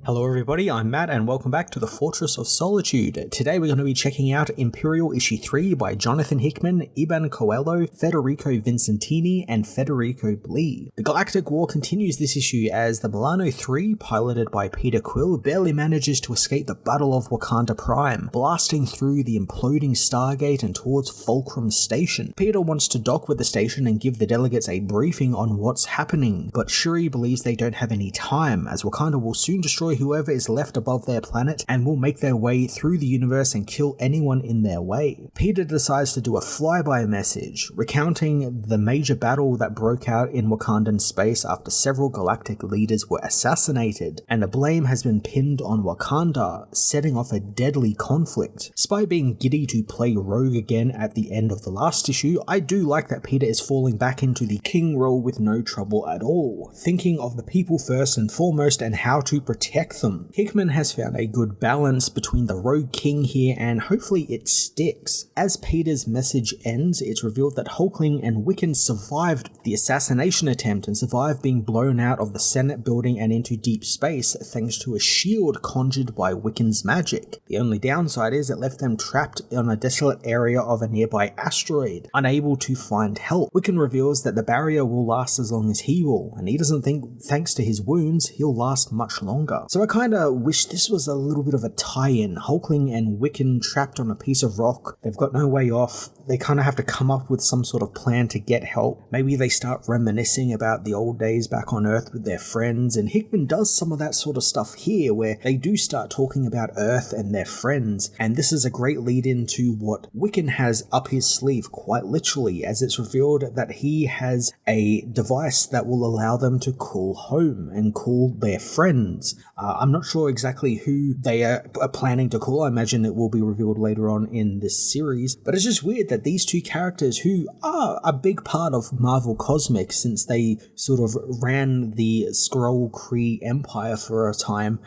Hello everybody, I'm Matt and welcome back to the Fortress of Solitude. Today we're going to be checking out Imperial Issue 3 by Jonathan Hickman, Iban Coelho, Federico Vincentini, and Federico Blee. The Galactic War continues this issue as the Milano 3, piloted by Peter Quill, barely manages to escape the Battle of Wakanda Prime, blasting through the imploding Stargate and towards Fulcrum Station. Peter wants to dock with the station and give the delegates a briefing on what's happening, but Shuri believes they don't have any time, as Wakanda will soon destroy whoever is left above their planet and will make their way through the universe and kill anyone in their way. Peter decides to do a flyby message, recounting the major battle that broke out in Wakandan space after several galactic leaders were assassinated, and the blame has been pinned on Wakanda, setting off a deadly conflict. Despite being giddy to play Rogue again at the end of the last issue, I do like that Peter is falling back into the king role with no trouble at all, thinking of the people first and foremost and how to protect them. Hickman has found a good balance between the Rogue King here, and hopefully it sticks. As Peter's message ends, it's revealed that Hulkling and Wiccan survived the assassination attempt and survived being blown out of the Senate building and into deep space thanks to a shield conjured by Wiccan's magic. The only downside is it left them trapped on a desolate area of a nearby asteroid, unable to find help. Wiccan reveals that the barrier will last as long as he will, and he doesn't think, thanks to his wounds, he'll last much longer. So I kinda wish this was a little bit of a tie-in. Hulkling and Wiccan trapped on a piece of rock. They've got no way off. They kinda have to come up with some sort of plan to get help. Maybe they start reminiscing about the old days back on Earth with their friends, and Hickman does some of that sort of stuff here where they do start talking about Earth and their friends, and this is a great lead into what Wiccan has up his sleeve, quite literally, as it's revealed that he has a device that will allow them to call home and call their friends. I'm not sure exactly who they are planning to call. I imagine it will be revealed later on in this series, but it's just weird that these two characters, who are a big part of Marvel Cosmic since they sort of ran the Skrull Kree Empire for a time,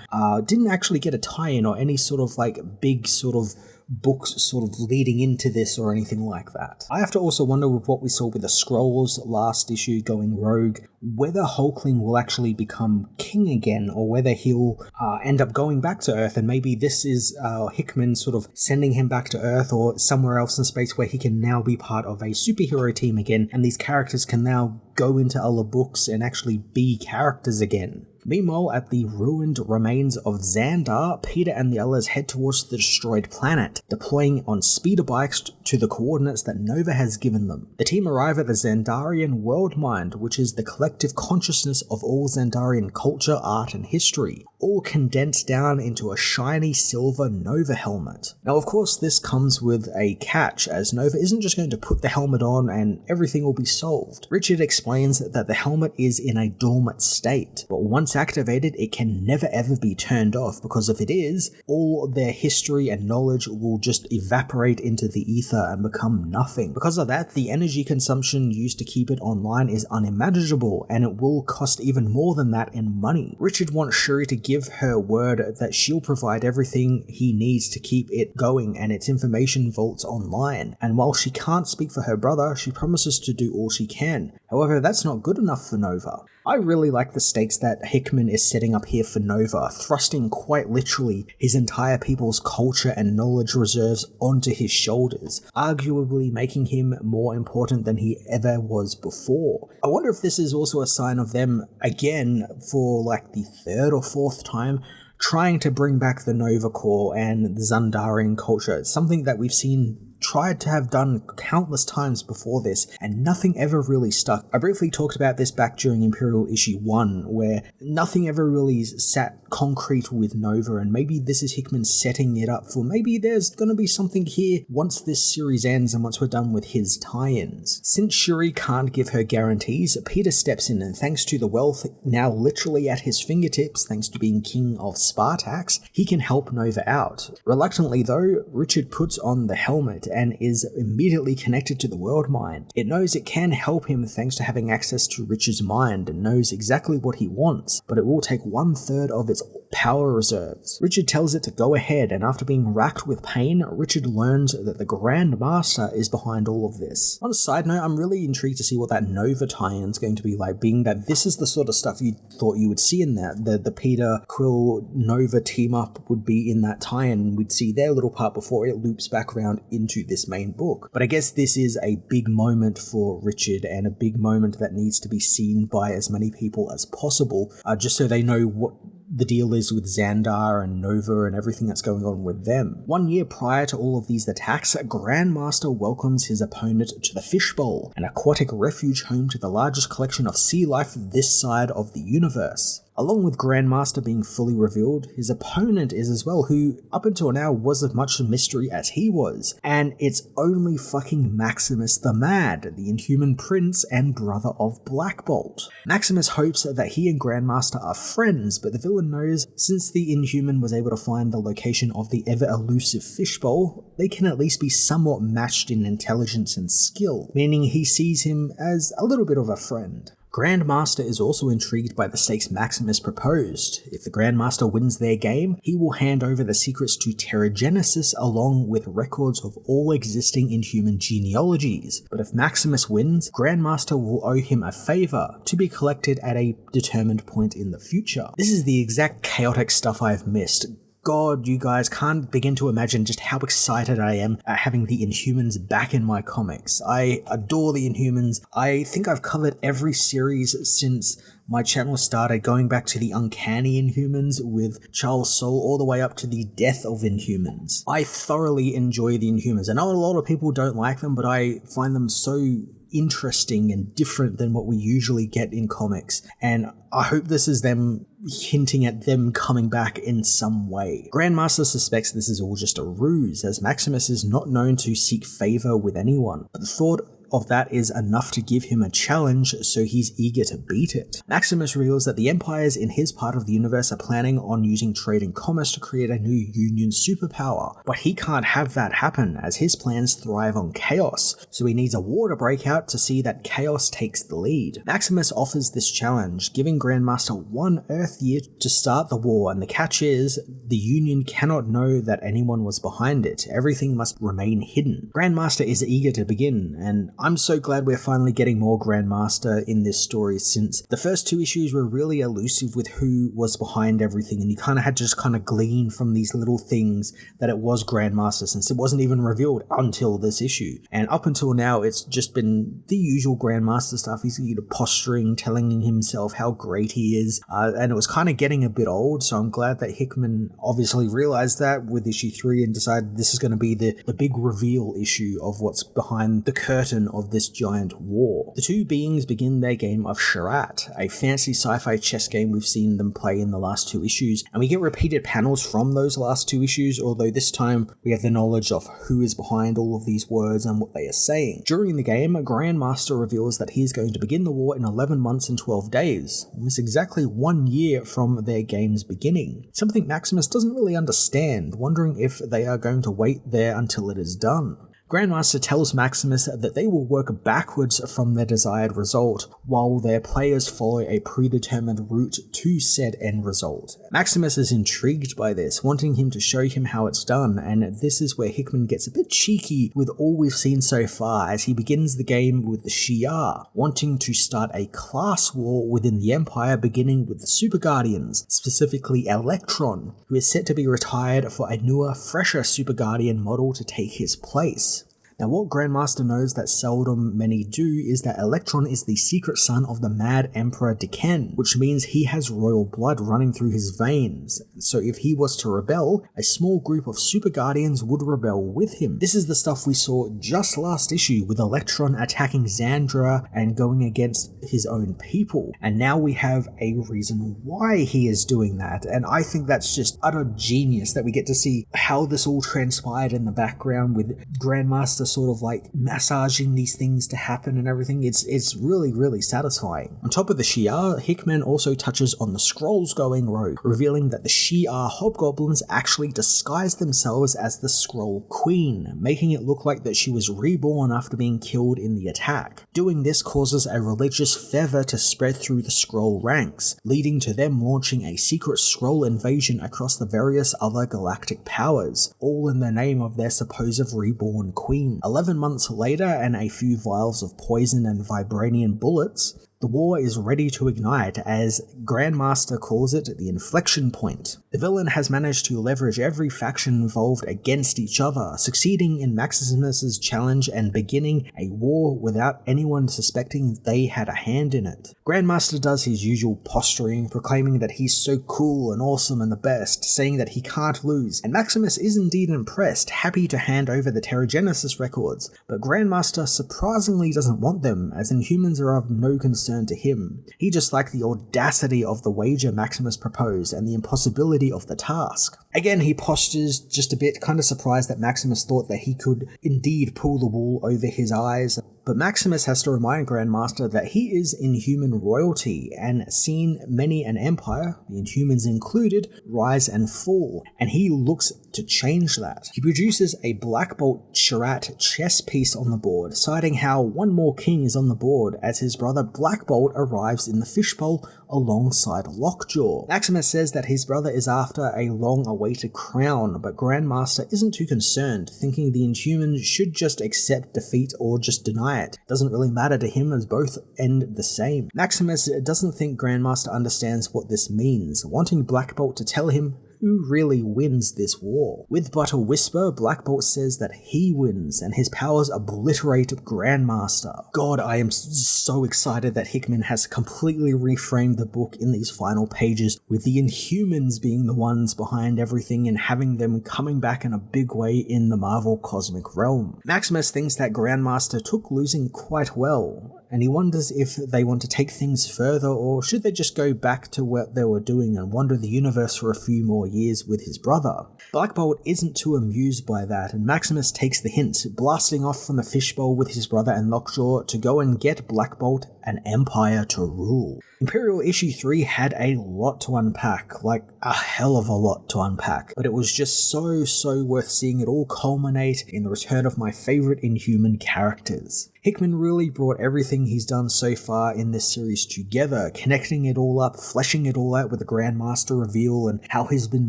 didn't actually get a tie-in or any sort of like big sort of books sort of leading into this or anything like that. I have to also wonder with what we saw with the Skrulls last issue going rogue, whether Hulkling will actually become king again or whether he'll end up going back to Earth, and maybe this is Hickman sort of sending him back to Earth or somewhere else in space where he can now be part of a superhero team again, and these characters can now go into other books and actually be characters again. Meanwhile, at the ruined remains of Xandar, Peter and the others head towards the destroyed planet, deploying on speeder bikes to the coordinates that Nova has given them. The team arrive at the Xandarian Worldmind, which is the collective consciousness of all Xandarian culture, art, and history, all condensed down into a shiny silver Nova helmet. Now, of course, this comes with a catch, as Nova isn't just going to put the helmet on and everything will be solved. Richard explains that the helmet is in a dormant state, but once activated, it can never ever be turned off, because if it is, all their history and knowledge will just evaporate into the ether and become nothing. Because of that, the energy consumption used to keep it online is unimaginable, and it will cost even more than that in money. Richard wants Shuri to give her word that she'll provide everything he needs to keep it going and its information vaults online, and while she can't speak for her brother, she promises to do all she can. However, that's not good enough for Nova. I really like the stakes that Hickman is setting up here for Nova, thrusting quite literally his entire people's culture and knowledge reserves onto his shoulders, arguably making him more important than he ever was before. I wonder if this is also a sign of them, again, for like the third or fourth time, trying to bring back the Nova Corps and the Xandarian culture. It's something that we've seen tried to have done countless times before this, and nothing ever really stuck. I briefly talked about this back during Imperial issue 1, where nothing ever really sat concrete with Nova, and maybe this is Hickman setting it up for maybe there's gonna be something here once this series ends and once we're done with his tie-ins. Since Shuri can't give her guarantees, Peter steps in, and thanks to the wealth now literally at his fingertips, thanks to being king of Spartax, he can help Nova out. Reluctantly though, Richard puts on the helmet and is immediately connected to the Worldmind. It knows it can help him thanks to having access to Richard's mind and knows exactly what he wants, but it will take 1/3 of its power reserves. Richard tells it to go ahead, and after being racked with pain, Richard learns that the Grand Master is behind all of this. On a side note, I'm really intrigued to see what that Nova tie-in is going to be like, being that this is the sort of stuff you thought you would see in that. The Peter Quill Nova team-up would be in that tie-in. We'd see their little part before it loops back around into this main book. But I guess this is a big moment for Richard, and a big moment that needs to be seen by as many people as possible, just so they know what the deal is with Xandar and Nova and everything that's going on with them. 1 year prior to all of these attacks, Grandmaster welcomes his opponent to the Fishbowl, an aquatic refuge home to the largest collection of sea life this side of the universe. Along with Grandmaster being fully revealed, his opponent is as well, who up until now was as much a mystery as he was. And it's only fucking Maximus the Mad, the Inhuman prince and brother of Black Bolt. Maximus hopes that he and Grandmaster are friends, but the villain knows since the Inhuman was able to find the location of the ever-elusive Fishbowl, they can at least be somewhat matched in intelligence and skill, meaning he sees him as a little bit of a friend. Grandmaster is also intrigued by the stakes Maximus proposed. If the Grandmaster wins their game, he will hand over the secrets to Terrigenesis along with records of all existing Inhuman genealogies. But if Maximus wins, Grandmaster will owe him a favor to be collected at a determined point in the future. This is the exact chaotic stuff I've missed. God, you guys can't begin to imagine just how excited I am at having the Inhumans back in my comics. I adore the Inhumans. I think I've covered every series since my channel started, going back to the Uncanny Inhumans with Charles Soule all the way up to the Death of Inhumans. I thoroughly enjoy the Inhumans. I know a lot of people don't like them, but I find them so interesting and different than what we usually get in comics, and I hope this is them hinting at them coming back in some way. Grandmaster suspects this is all just a ruse, as Maximus is not known to seek favor with anyone, but the thought of that is enough to give him a challenge, so he's eager to beat it. Maximus reveals that the empires in his part of the universe are planning on using trade and commerce to create a new Union superpower, but he can't have that happen as his plans thrive on chaos, so he needs a war to break out to see that chaos takes the lead. Maximus offers this challenge, giving Grandmaster 1 Earth year to start the war, and the catch is, the Union cannot know that anyone was behind it. Everything must remain hidden. Grandmaster is eager to begin, and I'm so glad we're finally getting more Grandmaster in this story, since the first 2 issues were really elusive with who was behind everything, and you kind of had to just kind of glean from these little things that it was Grandmaster, since it wasn't even revealed until this issue. And up until now, it's just been the usual Grandmaster stuff. He's posturing, telling himself how great he is, and it was kind of getting a bit old, so I'm glad that Hickman obviously realized that with issue 3 and decided this is going to be the big reveal issue of what's behind the curtain of this giant war. The 2 beings begin their game of Charade, a fancy sci-fi chess game we've seen them play in the last 2 issues, and we get repeated panels from those last 2 issues, although this time we have the knowledge of who is behind all of these words and what they are saying. During the game, Grandmaster reveals that he is going to begin the war in 11 months and 12 days, almost exactly 1 year from their game's beginning, something Maximus doesn't really understand, wondering if they are going to wait there until it is done. Grandmaster tells Maximus that they will work backwards from their desired result, while their players follow a predetermined route to said end result. Maximus is intrigued by this, wanting him to show him how it's done, and this is where Hickman gets a bit cheeky with all we've seen so far, as he begins the game with the Shi'ar, wanting to start a class war within the Empire, beginning with the Super Guardians, specifically Electron, who is set to be retired for a newer, fresher Super Guardian model to take his place. Now, what Grandmaster knows that seldom many do is that Electron is the secret son of the Mad Emperor Deken, which means he has royal blood running through his veins. So if he was to rebel, a small group of Super Guardians would rebel with him. This is the stuff we saw just last issue with Electron attacking Xandra and going against his own people. And now we have a reason why he is doing that. And I think that's just utter genius that we get to see how this all transpired in the background with Grandmaster sort of like massaging these things to happen and everything. It's really, really satisfying. On top of the Shi'ar, Hickman also touches on the Skrulls going rogue, revealing that the Shi'ar hobgoblins actually disguised themselves as the Skrull Queen, making it look like that she was reborn after being killed in the attack. Doing this causes a religious fervor to spread through the Skrull ranks, leading to them launching a secret Skrull invasion across the various other galactic powers, all in the name of their supposed reborn queen. 11 months later, and a few vials of poison and vibranium bullets, the war is ready to ignite, as Grandmaster calls it the inflection point. The villain has managed to leverage every faction involved against each other, succeeding in Maximus's challenge and beginning a war without anyone suspecting they had a hand in it. Grandmaster does his usual posturing, proclaiming that he's so cool and awesome and the best, saying that he can't lose, and Maximus is indeed impressed, happy to hand over the Terrigenesis records, but Grandmaster surprisingly doesn't want them, as Inhumans are of no concern to him. He just liked the audacity of the wager Maximus proposed and the impossibility of the task. Again, he postures just a bit, kind of surprised that Maximus thought that he could indeed pull the wool over his eyes. But Maximus has to remind Grandmaster that he is Inhuman royalty and seen many an empire, the Inhumans included, rise and fall, and he looks to change that. He produces a Black Bolt Charat chess piece on the board, citing how one more king is on the board as his brother Black Bolt arrives in the fishbowl alongside Lockjaw. Maximus says that his brother is after a long-awaited crown, but Grandmaster isn't too concerned, thinking the Inhumans should just accept defeat or just deny it. Doesn't really matter to him as both end the same. Maximus doesn't think Grandmaster understands what this means, wanting Black Bolt to tell him who really wins this war. With but a whisper, Black Bolt says that he wins and his powers obliterate Grandmaster. God, I am so excited that Hickman has completely reframed the book in these final pages, with the Inhumans being the ones behind everything and having them coming back in a big way in the Marvel cosmic realm. Maximus thinks that Grandmaster took losing quite well, and he wonders if they want to take things further or should they just go back to what they were doing and wander the universe for a few more years with his brother. Black Bolt isn't too amused by that, and Maximus takes the hint, blasting off from the fishbowl with his brother and Lockjaw to go and get Black Bolt an empire to rule. Imperial issue 3 had a lot to unpack, like a hell of a lot to unpack, but it was just so worth seeing it all culminate in the return of my favorite Inhuman characters. Hickman really brought everything he's done so far in this series together, connecting it all up, fleshing it all out with the Grandmaster reveal and how he's been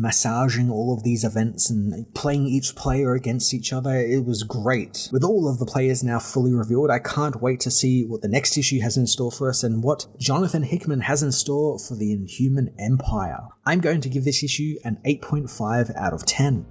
massaging all of these events and playing each player against each other. It was great. With all of the players now fully revealed, I can't wait to see what the next issue has in store for us and what Jonathan Hickman has in store for the Inhuman Empire. I'm going to give this issue an 8.5 out of 10.